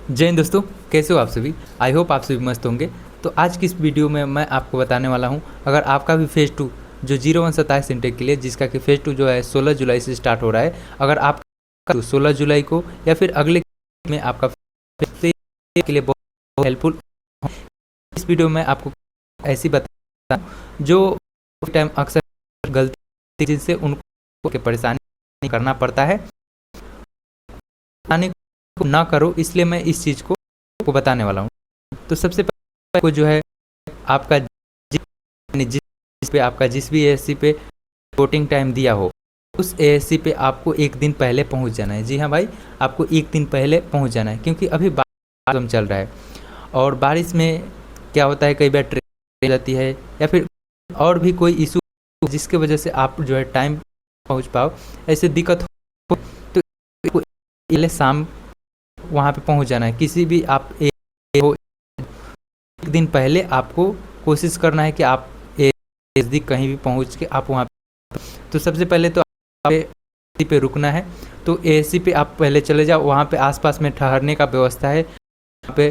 जय हिंद दोस्तों, कैसे हो आप सभी। आई होप आप सभी मस्त होंगे। तो आज की इस वीडियो में मैं आपको बताने वाला हूं, अगर आपका भी फेज़ 2 जो 0127 इंटेक के लिए, जिसका कि फेज़ 2 जो है 16 जुलाई से स्टार्ट हो रहा है, अगर आपका तो 16 जुलाई को या फिर अगले में आपका फेज़ के लिए बहुत हेल्पफुल। इस वीडियो में आपको ऐसी बताता हूँ जो टाइम अक्सर गलती जिनसे उनको परेशानी करना पड़ता है, ना करो, इसलिए मैं इस चीज़ को बताने वाला हूँ। तो सबसे पहले को जो है आपका जिस भी एएससी पे वोटिंग टाइम दिया हो, उस एएससी पे आपको एक दिन पहले पहुंच जाना है। जी हाँ भाई, आपको एक दिन पहले पहुंच जाना है, क्योंकि अभी बारिश चल रहा है और बारिश में क्या होता है, कई बार ट्रेन जाती है या फिर और भी कोई इशू जिसके वजह से आप जो है टाइम पहुंच पाओ, ऐसे दिक्कत हो तो पहले शाम वहाँ पे पहुँच जाना है। किसी भी आप एक दिन पहले आपको कोशिश करना है कि आप नज़दीक कहीं भी पहुँच के आप वहाँ। तो सबसे पहले तो आप एएससी पे रुकना है, तो एएससी पे आप पहले चले जाओ। वहाँ पे आसपास में ठहरने का व्यवस्था है, वहाँ पे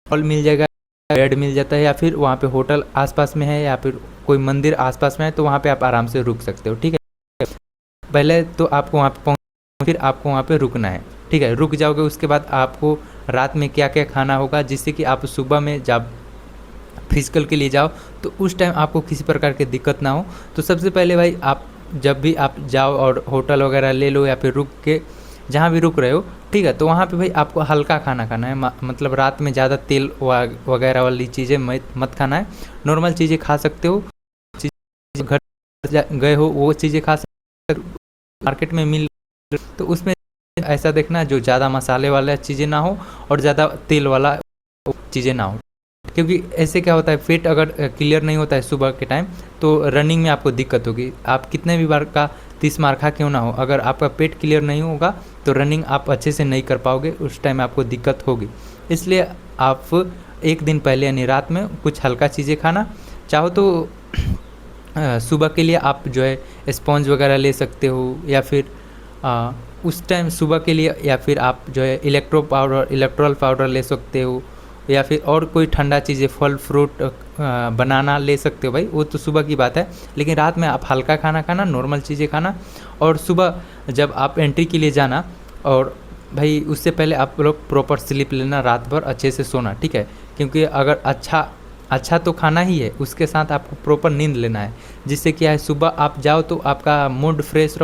हॉल मिल जाएगा, बेड मिल जाता है, या फिर वहाँ पे होटल आसपास में है या फिर कोई मंदिर आसपास में है, तो वहाँ पे आप आराम से रुक सकते हो। ठीक है, पहले तो आपको वहाँ पे पहुँच, फिर आपको वहाँ पे रुकना है। ठीक है, रुक जाओगे, उसके बाद आपको रात में क्या क्या खाना होगा, जिससे कि आप सुबह में जब फिजिकल के लिए जाओ तो उस टाइम आपको किसी प्रकार की दिक्कत ना हो। तो सबसे पहले भाई, आप जब भी आप जाओ और होटल वगैरह ले लो या फिर रुक के जहाँ भी रुक रहे हो, ठीक है, तो वहाँ पे भाई आपको हल्का खाना खाना है। मतलब रात में ज़्यादा तेल वगैरह वाली चीज़ें मत खाना है। नॉर्मल चीज़ें खा सकते हो, घर गए हो वो चीज़ें खा सकते हो, मार्केट में मिल तो उसमें ऐसा देखना जो ज़्यादा मसाले वाला चीज़ें ना हो और ज़्यादा तेल वाला चीज़ें ना हो, क्योंकि ऐसे क्या होता है, पेट अगर क्लियर नहीं होता है सुबह के टाइम, तो रनिंग में आपको दिक्कत होगी। आप कितने भी बार का 30 मार खा क्यों ना हो, अगर आपका पेट क्लियर नहीं होगा तो रनिंग आप अच्छे से नहीं कर पाओगे, उस टाइम आपको दिक्कत होगी। इसलिए आप एक दिन पहले यानी रात में कुछ हल्का चीज़ें खाना चाहो तो सुबह के लिए आप जो है स्पॉन्ज वगैरह ले सकते हो, या फिर उस टाइम सुबह के लिए, या फिर आप जो है इलेक्ट्रोल पाउडर ले सकते हो, या फिर और कोई ठंडा चीज़ें फल फ्रूट बनाना ले सकते हो भाई, वो तो सुबह की बात है। लेकिन रात में आप हल्का खाना खाना, नॉर्मल चीज़ें खाना, और सुबह जब आप एंट्री के लिए जाना, और भाई उससे पहले आप लोग प्रॉपर स्लीप लेना, रात भर अच्छे से सोना। ठीक है, क्योंकि अगर अच्छा तो खाना ही है, उसके साथ आपको प्रॉपर नींद लेना है, जिससे क्या है सुबह आप जाओ तो आपका मूड फ्रेश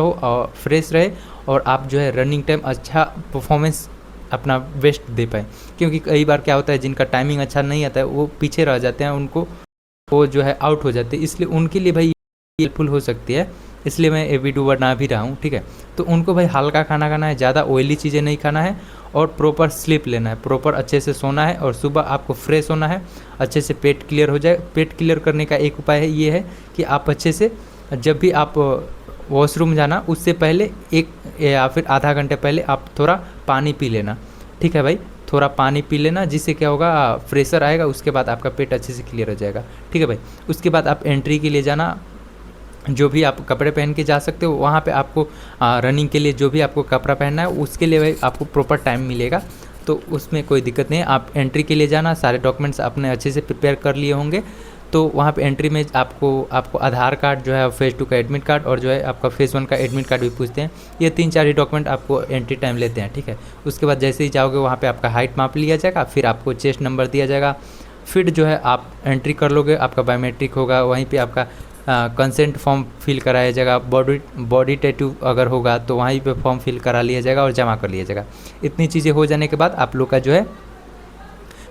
रहे और आप जो है रनिंग टाइम अच्छा परफॉर्मेंस अपना बेस्ट दे पाए। क्योंकि कई बार क्या होता है, जिनका टाइमिंग अच्छा नहीं आता है वो पीछे रह जाते हैं, उनको वो जो है आउट हो जाते हैं, इसलिए उनके लिए भाई हेल्पफुल हो सकती है, इसलिए मैं ये वीडियो बना भी रहा हूँ। ठीक है, तो उनको भाई हल्का खाना खाना है, ज़्यादा ऑयली चीज़ें नहीं खाना है, और प्रॉपर स्लीप लेना है, प्रॉपर अच्छे से सोना है, और सुबह आपको फ्रेश होना है, अच्छे से पेट क्लियर हो जाए। पेट क्लियर करने का एक उपाय है, ये है कि आप अच्छे से जब भी आप वॉशरूम जाना उससे पहले एक या फिर आधा घंटे पहले आप थोड़ा पानी पी लेना। ठीक है भाई, थोड़ा पानी पी लेना, जिससे क्या होगा, फ्रेशर आएगा, उसके बाद आपका पेट अच्छे से क्लियर हो जाएगा। ठीक है भाई, उसके बाद आप एंट्री के लिए जाना, जो भी आप कपड़े पहन के जा सकते हो, वहाँ पे आपको रनिंग के लिए जो भी आपको कपड़ा पहनना है उसके लिए भाई आपको प्रॉपर टाइम मिलेगा, तो उसमें कोई दिक्कत नहीं है। आप एंट्री के लिए जाना, सारे डॉक्यूमेंट्स अपने अच्छे से प्रिपेयर कर लिए होंगे, तो वहाँ पे एंट्री में आपको आधार कार्ड जो है, फेज़ 2 का एडमिट कार्ड, और जो है आपका फेज़ 1 का एडमिट कार्ड भी पूछते हैं। ये 3-4 ही डॉक्यूमेंट आपको एंट्री टाइम लेते हैं। ठीक है, उसके बाद जैसे ही जाओगे वहाँ पे आपका हाइट माप लिया जाएगा, फिर आपको चेस्ट नंबर दिया जाएगा, फिर जो है आप एंट्री कर लोगे, आपका बायोमेट्रिक होगा, वहीं पे आपका कंसेंट फॉर्म फिल कराया जाएगा, बॉडी टैटू अगर होगा तो वहीं पे फॉर्म फिल करा लिया जाएगा और जमा कर लिया जाएगा। इतनी चीज़ें हो जाने के बाद आप लोग का जो है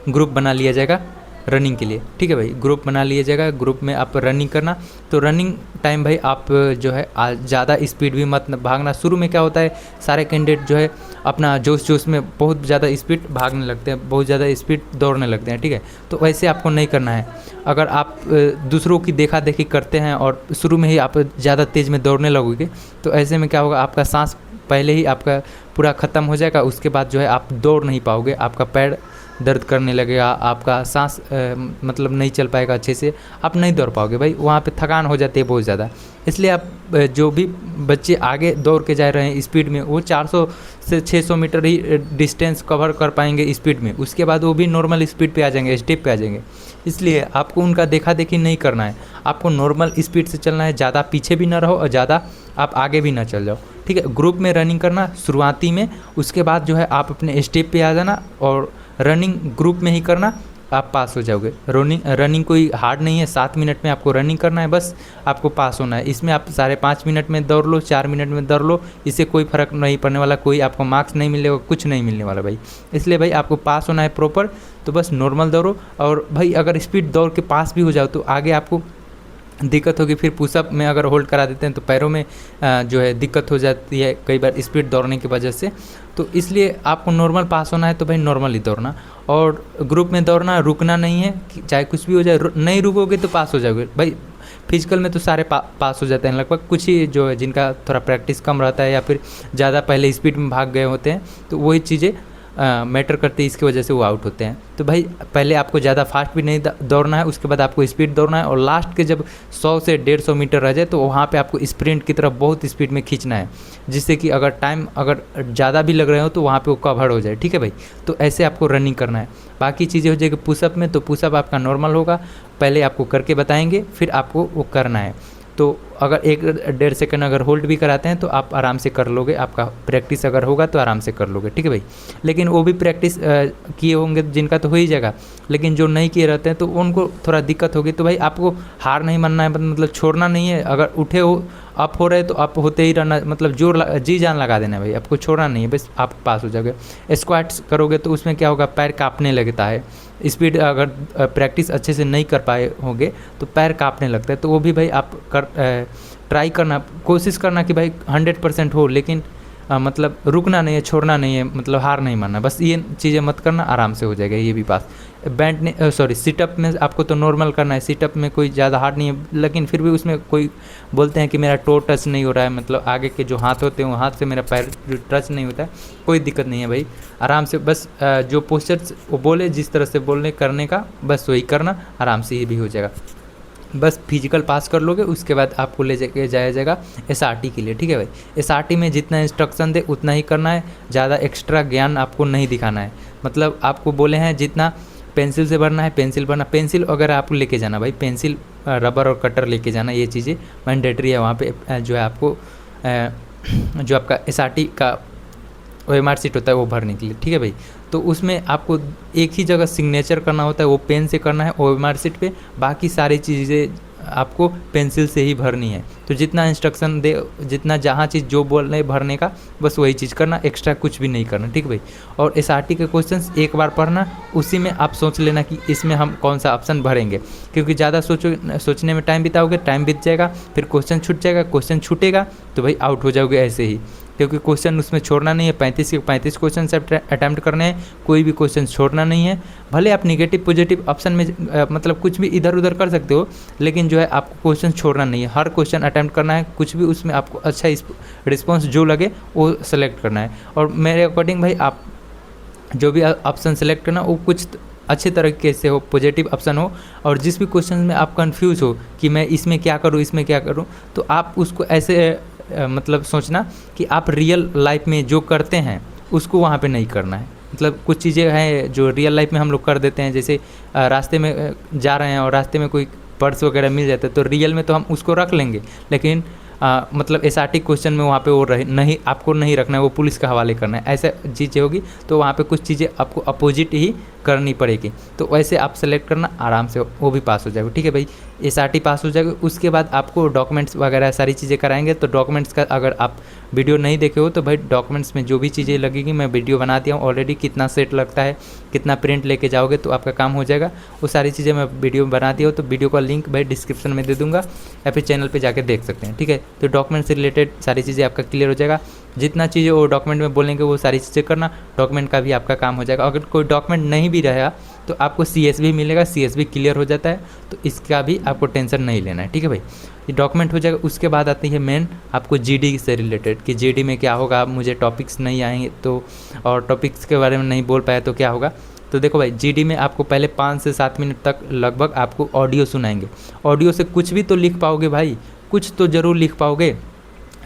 ग्रुप बना लिया जाएगा रनिंग के लिए। ठीक है भाई, ग्रुप बना लिया जाएगा, ग्रुप में आप रनिंग करना। तो रनिंग टाइम भाई आप जो है ज़्यादा स्पीड भी मत भागना। शुरू में क्या होता है, सारे कैंडिडेट जो है अपना जोश में बहुत ज़्यादा स्पीड भागने लगते हैं, बहुत ज़्यादा स्पीड दौड़ने लगते हैं। ठीक है, तो वैसे आपको नहीं करना है। अगर आप दूसरों की देखा देखी करते हैं और शुरू में ही आप ज़्यादा तेज़ में दौड़ने लगोगे, तो ऐसे में क्या होगा, आपका सांस पहले ही आपका पूरा ख़त्म हो जाएगा, उसके बाद जो है आप दौड़ नहीं पाओगे, आपका पैर दर्द करने लगेगा, आपका सांस मतलब नहीं चल पाएगा अच्छे से, आप नहीं दौड़ पाओगे भाई, वहाँ पे थकान हो जाती है बहुत ज़्यादा। इसलिए आप जो भी बच्चे आगे दौड़ के जा रहे हैं स्पीड में, वो 400 से 600 मीटर ही डिस्टेंस कवर कर पाएंगे स्पीड में, उसके बाद वो भी नॉर्मल स्पीड पे आ जाएंगे, स्टेप पे आ जाएंगे। इसलिए आपको उनका देखा देखी नहीं करना है, आपको नॉर्मल स्पीड से चलना है, ज़्यादा पीछे भी ना रहो और ज़्यादा आप आगे भी ना चल जाओ, ठीक है। ग्रुप में रनिंग करना शुरुआती में, उसके बाद जो है आप अपने स्टेप पे आ जाना और रनिंग ग्रुप में ही करना, आप पास हो जाओगे। रनिंग कोई हार्ड नहीं है, 7 मिनट में आपको रनिंग करना है, बस आपको पास होना है। इसमें आप 5.5 मिनट में दौड़ लो, 4 मिनट में दौड़ लो, इससे कोई फ़र्क नहीं पड़ने वाला, कोई आपको मार्क्स नहीं मिलेगा, कुछ नहीं मिलने वाला भाई। इसलिए भाई आपको पास होना है प्रॉपर, तो बस नॉर्मल दौड़ो। और भाई अगर स्पीड दौड़ के पास भी हो जाओ तो आगे आपको दिक्कत होगी, फिर पुशअप में अगर होल्ड करा देते हैं तो पैरों में जो है दिक्कत हो जाती है कई बार स्पीड दौड़ने की वजह से। तो इसलिए आपको नॉर्मल पास होना है तो भाई नॉर्मल ही दौड़ना, और ग्रुप में दौड़ना, रुकना नहीं है, चाहे कुछ भी हो जाए, नहीं रुकोगे तो पास हो जाओगे भाई। फिजिकल में तो सारे पास हो जाते हैं लगभग, कुछ ही जो है जिनका थोड़ा प्रैक्टिस कम रहता है या फिर ज़्यादा पहले स्पीड में भाग गए होते हैं, तो वही चीज़ें मैटर करते हैं, इसकी वजह से वो आउट होते हैं। तो भाई पहले आपको ज़्यादा फास्ट भी नहीं दौड़ना है, उसके बाद आपको स्पीड दौड़ना है, और लास्ट के जब 100 से 150 मीटर रह जाए तो वहाँ पे आपको स्प्रिंट की तरफ बहुत स्पीड में खींचना है, जिससे कि अगर टाइम अगर ज़्यादा भी लग रहे हो तो वहाँ पे वो कवर हो जाए, ठीक है भाई। तो ऐसे आपको रनिंग करना है। बाकी चीज़ें हो जाएगी पुशअप में, तो पुशअप आपका नॉर्मल होगा, पहले आपको करके बताएंगे, फिर आपको वो करना है। तो अगर 1-1.5 सेकंड अगर होल्ड भी कराते हैं तो आप आराम से कर लोगे, आपका प्रैक्टिस अगर होगा तो आराम से कर लोगे, ठीक है भाई। लेकिन वो भी प्रैक्टिस किए होंगे जिनका तो हो ही जाएगा, लेकिन जो नहीं किए रहते हैं तो उनको थोड़ा दिक्कत होगी। तो भाई आपको हार नहीं मानना है, मतलब छोड़ना नहीं है। अगर उठे हो, अप हो रहे तो अप होते ही रहना, मतलब जोर जी जान लगा देना है भाई, आपको छोड़ना नहीं है, बस आप पास हो जाओगे। स्क्वाट्स करोगे तो उसमें क्या होगा, पैर कांपने लगता है, स्पीड अगर प्रैक्टिस अच्छे से नहीं कर पाए होंगे तो पैर कांपने लगता है। तो वो भी भाई आप ट्राई करना, कोशिश करना कि भाई 100% हो, लेकिन मतलब रुकना नहीं है, छोड़ना नहीं है, मतलब हार नहीं मानना, बस ये चीज़ें मत करना, आराम से हो जाएगा ये भी पास। बैंड ने सिटअप में आपको तो नॉर्मल करना है, सिटअप में कोई ज़्यादा हार्ड नहीं है, लेकिन फिर भी उसमें कोई बोलते हैं कि मेरा टो टच नहीं हो रहा है, मतलब आगे के जो हाथ होते हैं वो हाथ से मेरा पैर टच नहीं होता है, कोई दिक्कत नहीं है भाई, आराम से बस जो पोस्चर्स वो बोले, जिस तरह से बोलने करने का, बस वही करना, आराम से ये भी हो जाएगा। बस फिजिकल पास कर लोगे, उसके बाद आपको ले जाके जाया जाएगा SRT के लिए, ठीक है भाई। SRT में जितना इंस्ट्रक्शन दे उतना ही करना है, ज़्यादा एक्स्ट्रा ज्ञान आपको नहीं दिखाना है। मतलब आपको बोले हैं जितना पेंसिल से भरना है पेंसिल भरना, पेंसिल अगर आपको लेके जाना भाई, पेंसिल रबर और कटर लेके जाना, ये चीज़ें मैंडेटरी है वहाँ पे। जो है आपको जो आपका SRT का OMR शीट होता है वो भरने के लिए, ठीक है भाई। तो उसमें आपको एक ही जगह सिग्नेचर करना होता है, वो पेन से करना है OMR शीट पे, बाकी सारी चीज़ें आपको पेंसिल से ही भरनी है। तो जितना इंस्ट्रक्शन दे, जितना जहाँ चीज़ जो बोल रहे भरने का, बस वही चीज़ करना, एक्स्ट्रा कुछ भी नहीं करना, ठीक है भाई। और SRT के क्वेश्चंस एक बार पढ़ना, उसी में आप सोच लेना कि इसमें हम कौन सा ऑप्शन भरेंगे, क्योंकि ज़्यादा सोचने में टाइम बिताओगे, टाइम बीत जाएगा, फिर क्वेश्चन छूट जाएगा, क्वेश्चन छूटेगा तो भाई आउट हो जाओगे ऐसे ही, क्योंकि क्वेश्चन उसमें छोड़ना नहीं है। 35 के 35 क्वेश्चन अटैम्प्ट करने हैं, कोई भी क्वेश्चन छोड़ना नहीं है। भले आप नेगेटिव पॉजिटिव ऑप्शन में मतलब कुछ भी इधर उधर कर सकते हो, लेकिन जो है आपको क्वेश्चन छोड़ना नहीं है, हर क्वेश्चन अटैम्प्ट करना है, कुछ भी उसमें आपको अच्छा रिस्पॉन्स जो लगे वो सेलेक्ट करना है। और मेरे अकॉर्डिंग भाई आप जो भी ऑप्शन सेलेक्ट करना वो कुछ अच्छे तरीके से हो, पॉजिटिव ऑप्शन हो, और जिस भी क्वेश्चन में आप कंफ्यूज हो कि मैं इसमें क्या करूँ, इसमें क्या करूँ, तो आप उसको ऐसे मतलब सोचना कि आप रियल लाइफ में जो करते हैं उसको वहाँ पे नहीं करना है। मतलब कुछ चीज़ें हैं जो रियल लाइफ में हम लोग कर देते हैं, जैसे रास्ते में जा रहे हैं और रास्ते में कोई पर्स वगैरह मिल जाता है, तो रियल में तो हम उसको रख लेंगे, लेकिन मतलब SRT क्वेश्चन में वहाँ पे वो नहीं, आपको नहीं रखना है, वो पुलिस के हवाले करना है, ऐसा चीज़ें होगी। तो वहाँ पे कुछ चीज़ें आपको अपोजिट ही करनी पड़ेगी, तो वैसे आप सेलेक्ट करना, आराम से वो भी पास हो जाएगा, ठीक है भाई। SRT पास हो जाएगा, उसके बाद आपको डॉक्यूमेंट्स वगैरह सारी चीज़ें कराएंगे। तो डॉक्यूमेंट्स का अगर आप वीडियो नहीं देखे हो तो भाई डॉक्यूमेंट्स में जो भी चीज़ें लगेगी मैं वीडियो बना दिया हूँ ऑलरेडी, कितना सेट लगता है, कितना प्रिंट लेके जाओगे तो आपका काम हो जाएगा, वो सारी चीज़ें मैं वीडियो बना दिया हूँ। तो वीडियो का लिंक भाई डिस्क्रिप्शन में दे दूँगा, या फिर चैनल पर जाकर देख सकते हैं, ठीक है। तो डॉक्यूमेंट से रिलेटेड सारी चीज़ें आपका क्लियर हो जाएगा, जितना चीज़ें वो डॉक्यूमेंट में बोलेंगे वो सारी चीज़ें करना, डॉक्यूमेंट का भी आपका काम हो जाएगा। अगर कोई डॉक्यूमेंट नहीं भी रहेगा तो आपको CSV मिलेगा, CSV क्लियर हो जाता है, तो इसका भी आपको टेंशन नहीं लेना है, ठीक है भाई। ये डॉक्यूमेंट हो जाएगा। उसके बाद आती है मेन आपको GD से रिलेटेड, कि GD में क्या होगा, मुझे टॉपिक्स नहीं आएंगे तो, और टॉपिक्स के बारे में नहीं बोल पाया तो क्या होगा। तो तो देखो भाई जीडी में आपको पहले 5 से 7 मिनट तक लगभग आपको ऑडियो सुनाएंगे। ऑडियो से कुछ भी तो लिख पाओगे भाई, कुछ तो ज़रूर लिख पाओगे,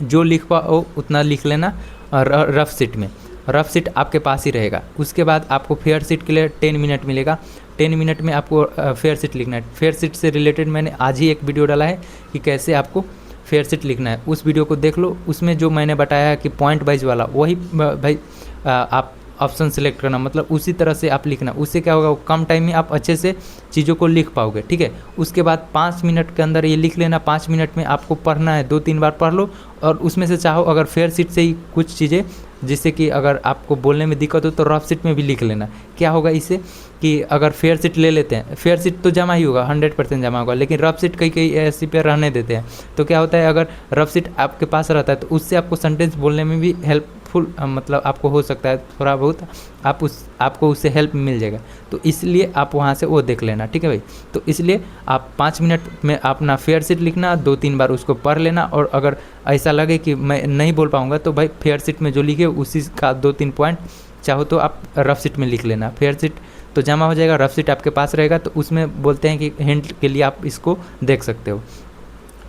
जो लिख पाओ उतना लिख लेना रफ शीट में। रफ शीट आपके पास ही रहेगा। उसके बाद आपको फेयर शीट के लिए 10 मिनट मिलेगा। 10 मिनट में आपको फेयर शीट लिखना है। फेयर शीट से रिलेटेड मैंने आज ही एक वीडियो डाला है कि कैसे आपको फेयर शीट लिखना है, उस वीडियो को देख लो। उसमें जो मैंने बताया कि पॉइंट वाइज वाला वही भाई आप ऑप्शन सेलेक्ट करना, मतलब उसी तरह से आप लिखना। उससे क्या होगा, कम टाइम में आप अच्छे से चीज़ों को लिख पाओगे, ठीक है। उसके बाद 5 मिनट के अंदर ये लिख लेना। 5 मिनट में आपको पढ़ना है, 2-3 बार पढ़ लो। और उसमें से चाहो अगर फेयर शीट से ही कुछ चीज़ें, जिससे कि अगर आपको बोलने में दिक्कत हो तो रफ शीट में भी लिख लेना। क्या होगा इससे कि अगर फेयर शीट ले लेते हैं, फेयर शीट तो जमा ही होगा, 100% जमा होगा, लेकिन रफ शीट कई ऐसी पे रहने देते हैं। तो क्या होता है, अगर रफ शीट आपके पास रहता है तो उससे आपको सेंटेंस बोलने में भी हेल्पफुल मतलब आपको हो सकता है, थोड़ा बहुत आपको उससे हेल्प मिल जाएगा। तो इसलिए आप वहाँ से वो देख लेना, ठीक है भाई। तो इसलिए आप 5 मिनट में अपना फेयर शीट लिखना, 2-3 बार उसको पढ़ लेना। और अगर ऐसा लगे कि मैं नहीं बोल पाऊँगा तो भाई फेयर शीट में जो लिखे उसी का 2-3 पॉइंट चाहो तो आप रफ शीट में लिख लेना। फेयर शीट तो जमा हो जाएगा, रफ शीट आपके पास रहेगा, तो उसमें बोलते हैं कि हिंट के लिए आप इसको देख सकते हो।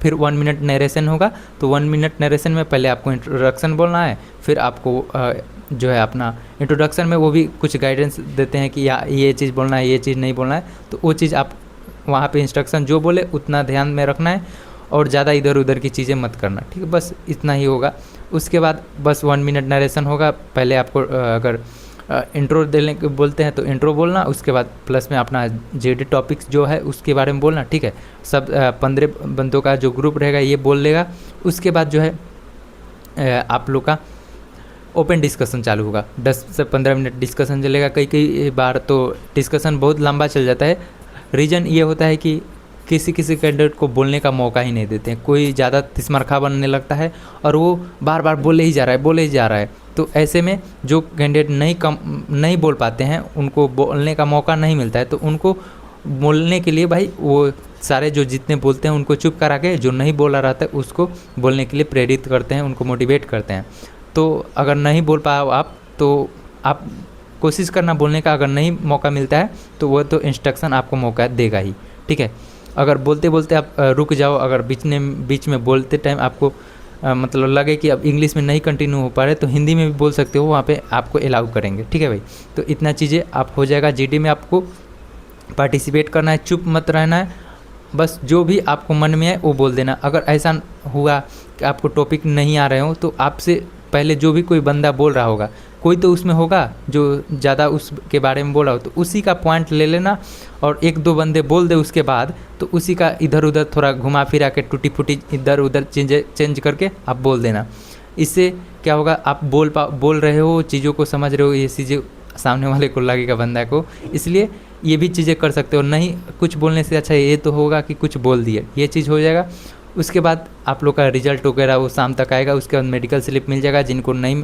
फिर 1 मिनट नरेशन होगा, तो 1 मिनट नरेशन में पहले आपको इंट्रोडक्शन बोलना है। फिर आपको जो है अपना इंट्रोडक्शन में वो भी कुछ गाइडेंस देते हैं कि ये चीज़ बोलना है, ये चीज़ नहीं बोलना है। तो वो चीज़ आप वहाँ पे इंस्ट्रक्शन जो बोले उतना ध्यान में रखना है और ज़्यादा इधर उधर की चीज़ें मत करना, ठीक है। बस इतना ही होगा। उसके बाद बस 1 मिनट नरेशन होगा। पहले आपको अगर इंट्रो देने के बोलते हैं तो इंट्रो बोलना, उसके बाद प्लस में अपना जेडी टॉपिक्स जो है उसके बारे में बोलना, ठीक है। सब 15 बंदों का जो ग्रुप रहेगा ये बोल लेगा। उसके बाद जो है आप लोग का ओपन डिस्कशन चालू होगा। 10 से 15 मिनट डिस्कशन चलेगा। कई बार तो डिस्कशन बहुत लंबा चल जाता है। रीज़न ये होता है कि किसी कैंडिडेट को बोलने का मौका ही नहीं देते हैं। कोई ज़्यादा तिस्मरखा बनने लगता है और वो बार बार बोले ही जा रहा है। तो ऐसे में जो कैंडिडेट नहीं बोल पाते हैं, उनको बोलने का मौका नहीं मिलता है, तो उनको बोलने के लिए भाई वो सारे जो जितने बोलते हैं उनको चुप करा के जो नहीं बोला रहता है उसको बोलने के लिए प्रेरित करते हैं, उनको मोटिवेट करते हैं। तो अगर नहीं बोल पाओ आप तो आप कोशिश करना बोलने का। अगर नहीं मौका मिलता है तो वो तो इंस्ट्रक्शन आपको मौका देगा ही, ठीक है। अगर बोलते बोलते आप रुक जाओ, अगर बीच में बोलते टाइम आपको मतलब लगे कि अब इंग्लिश में नहीं कंटिन्यू हो पा रहे तो हिंदी में भी बोल सकते हो, वहाँ पे आपको अलाउ करेंगे, ठीक है भाई। तो इतना चीज़ें आप हो जाएगा। जीडी में आपको पार्टिसिपेट करना है, चुप मत रहना है, बस जो भी आपको मन में है वो बोल देना। अगर ऐसा हुआ कि आपको टॉपिक नहीं आ रहे हो तो आपसे पहले जो भी कोई बंदा बोल रहा होगा, कोई तो उसमें होगा जो ज़्यादा उसके बारे में बोल रहा हो, तो उसी का पॉइंट ले लेना और 1-2 बंदे बोल दे उसके बाद, तो उसी का इधर उधर थोड़ा घुमा फिरा के टूटी फूटी इधर उधर चेंज करके आप बोल देना। इससे क्या होगा, आप बोल रहे हो, चीज़ों को समझ रहे हो, ये चीज़ें सामने वाले को लगेगा बंदा को। इसलिए ये भी चीज़ें कर सकते हो। नहीं कुछ बोलने से अच्छा ये तो होगा कि कुछ बोल दिए, ये चीज़ हो जाएगा। उसके बाद आप लोग का रिजल्ट वगैरह वो शाम तक आएगा। उसके बाद मेडिकल स्लिप मिल जाएगा। जिनको नहीं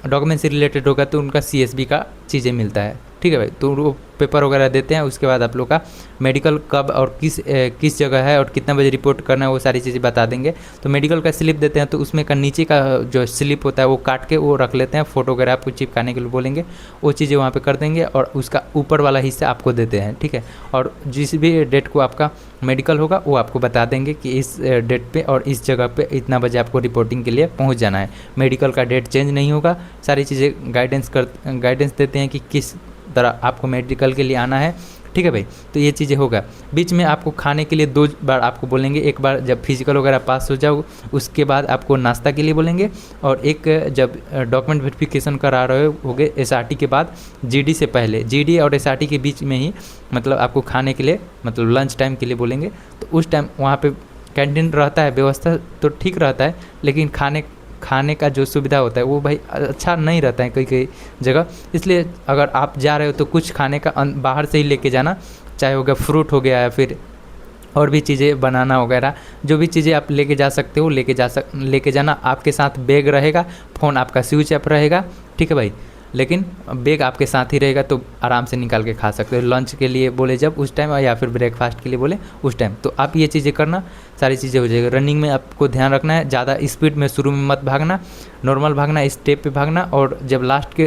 डॉक्यूमेंट से रिलेटेड होगा तो उनका CSB का चीज़ें मिलता है, ठीक है भाई। तो वो पेपर वगैरह देते हैं। उसके बाद आप लोग का मेडिकल कब और किस जगह है और कितना बजे रिपोर्ट करना है वो सारी चीज़ें बता देंगे। तो मेडिकल का स्लिप देते हैं तो उसमें का नीचे का जो स्लिप होता है वो काट के वो रख लेते हैं, फ़ोटो वगैरह आपको चिपकाने के लिए बोलेंगे, वो चीज़ें वहाँ पे कर देंगे और उसका ऊपर वाला हिस्सा आपको देते हैं, ठीक है। और जिस भी डेट को आपका मेडिकल होगा वो आपको बता देंगे कि इस डेट पे और इस जगह पे इतना बजे आपको रिपोर्टिंग के लिए पहुँच जाना है। मेडिकल का डेट चेंज नहीं होगा। सारी चीज़ें गाइडेंस देते हैं कि किस तरह आपको मेडिकल के लिए आना है, ठीक है भाई। तो ये चीज़ें होगा। बीच में आपको खाने के लिए 2 बार आपको बोलेंगे। एक बार जब फिजिकल वगैरह पास हो जाओ उसके बाद आपको नाश्ता के लिए बोलेंगे, और एक जब डॉक्यूमेंट वेरिफिकेशन करा रहे होगे SRT के बाद, GD से पहले, GD और SRT के बीच में ही मतलब आपको खाने के लिए मतलब लंच टाइम के लिए बोलेंगे। तो उस टाइम वहाँ पे कैंटीन रहता है, व्यवस्था तो ठीक रहता है, लेकिन खाने का जो सुविधा होता है वो भाई अच्छा नहीं रहता है कई जगह। इसलिए अगर आप जा रहे हो तो कुछ खाने का बाहर से ही लेके जाना, चाहे होगा फ्रूट हो गया या फिर और भी चीज़ें बनाना वगैरह, जो भी चीज़ें आप लेके जा सकते हो लेके जाना। आपके साथ बैग रहेगा, फ़ोन आपका स्विच ऑफ रहेगा, ठीक है भाई, लेकिन बैग आपके साथ ही रहेगा तो आराम से निकाल के खा सकते हो। लंच के लिए बोले जब उस टाइम या फिर ब्रेकफास्ट के लिए बोले उस टाइम, तो आप ये चीज़ें करना, सारी चीज़ें हो जाएगी। रनिंग में आपको ध्यान रखना है, ज़्यादा स्पीड में शुरू में मत भागना, नॉर्मल भागना, स्टेप पे भागना, और जब लास्ट के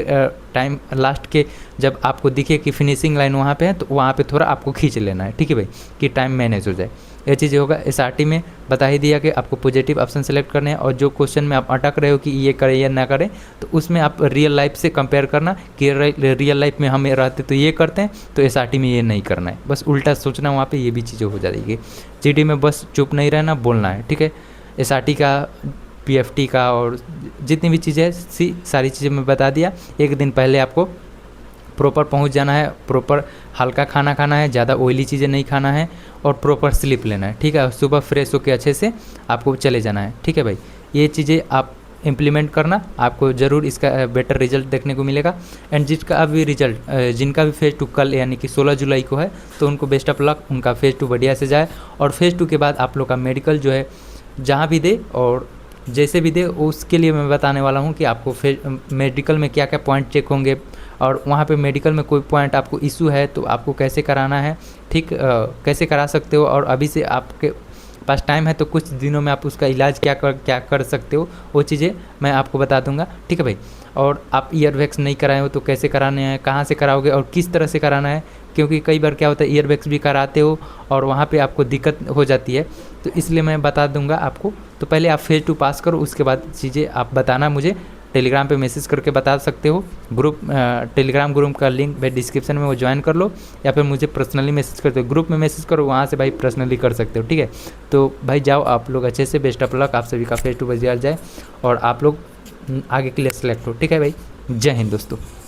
टाइम लास्ट के जब आपको दिखे कि फिनिशिंग लाइन वहाँ पे है तो वहाँ पे थोड़ा आपको खींच लेना है, ठीक है भाई, कि टाइम मैनेज हो जाए। ये चीज़ होगा। एसआरटी में बता ही दिया कि आपको पॉजिटिव ऑप्शन सेलेक्ट करने हैं, और जो क्वेश्चन में आप अटक रहे हो कि ये करें या ना करें, तो उसमें आप रियल लाइफ से कंपेयर करना कि रियल लाइफ में हम रहते तो ये करते हैं, तो एसआरटी में ये नहीं करना है, बस उल्टा सोचना वहाँ पे, ये भी चीज़ें हो जाएगी। जीडी में बस चुप नहीं रहना, बोलना है, ठीक है। एसआरटी का, पीएफटी का और जितनी भी चीज़ें हैं सारी चीज़ें मैं बता दिया। एक दिन पहले आपको प्रॉपर पहुंच जाना है, प्रॉपर हल्का खाना खाना है, ज़्यादा ऑयली चीज़ें नहीं खाना है, और प्रॉपर स्लीप लेना है, ठीक है। सुबह फ्रेश होकर अच्छे से आपको चले जाना है, ठीक है भाई। ये चीज़ें आप इम्प्लीमेंट करना, आपको ज़रूर इसका बेटर रिजल्ट देखने को मिलेगा। एंड जिसका भी रिजल्ट, जिनका भी फेज़ 2 कल यानी कि 16 जुलाई को है, तो उनको बेस्ट ऑफ लक, उनका फेज़ 2 बढ़िया से जाए। और फेज़ 2 के बाद आप लोग का मेडिकल जो है जहाँ भी दे और जैसे भी दे, उसके लिए मैं बताने वाला हूँ कि आपको मेडिकल में क्या क्या पॉइंट चेक होंगे, और वहाँ पे मेडिकल में कोई पॉइंट आपको इशू है तो आपको कैसे कराना है, ठीक, कैसे करा सकते हो। और अभी से आपके पास टाइम है तो कुछ दिनों में आप उसका इलाज क्या कर सकते हो, वो चीज़ें मैं आपको बता दूंगा, ठीक है भाई। और आप ईयर वैक्स नहीं कराए हो तो कैसे कराने हैं, कहाँ से कराओगे और किस तरह से कराना है, क्योंकि कई बार क्या होता है ईयर वैक्स भी कराते हो और वहाँ पे आपको दिक्कत हो जाती है, तो इसलिए मैं बता दूंगा आपको। तो पहले आप फेज़ 2 पास करो, उसके बाद चीज़ें आप बताना मुझे, टेलीग्राम पे मैसेज करके बता सकते हो। टेलीग्राम ग्रुप का लिंक भाई डिस्क्रिप्शन में, वो ज्वाइन कर लो, या फिर मुझे पर्सनली मैसेज करते हो, ग्रुप में मैसेज करो, वहाँ से भाई पर्सनली कर सकते हो, ठीक है। तो भाई जाओ आप लोग अच्छे से, बेस्ट ऑफ लक, आप सभी का फेज़ 2 बढ़िया जाए और आप लोग आगे के लिए सेलेक्ट हो, ठीक है भाई। जय हिंद दोस्तों।